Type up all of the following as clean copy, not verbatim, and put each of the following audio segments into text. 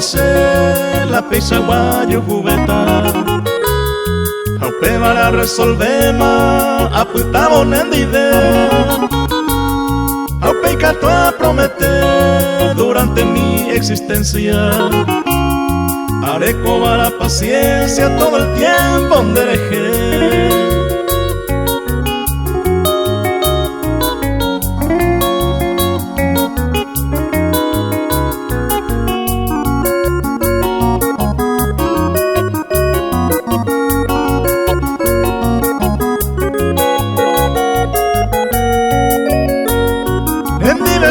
conocer la peixa guayo cubeta. Aupe para resolver ma aputamos nendide. Aupe cato a prometer durante mi existencia. Haré cobrar la paciencia todo el tiempo donde dejé.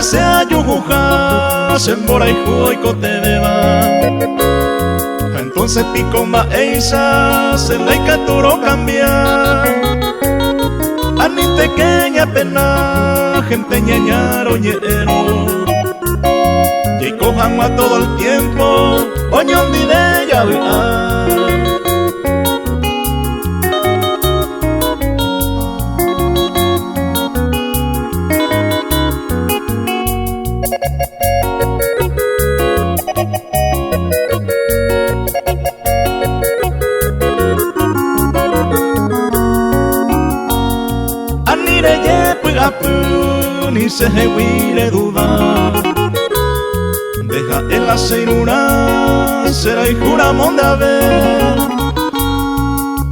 Sea yujuja, sembora y jugo y cote beba. Entonces pico ma eisa, se le caturo cambiar. Ani pequeña pena, gente ñañaro ñero. Y cojan a todo el tiempo, oñón di de ella ni se huire duda. Deja en la ceirura, será y juramón de haber.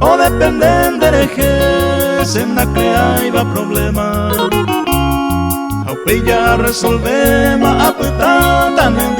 O dependen de rejes, en la crea iba problema. Aupe ya resolvemos, apuesta también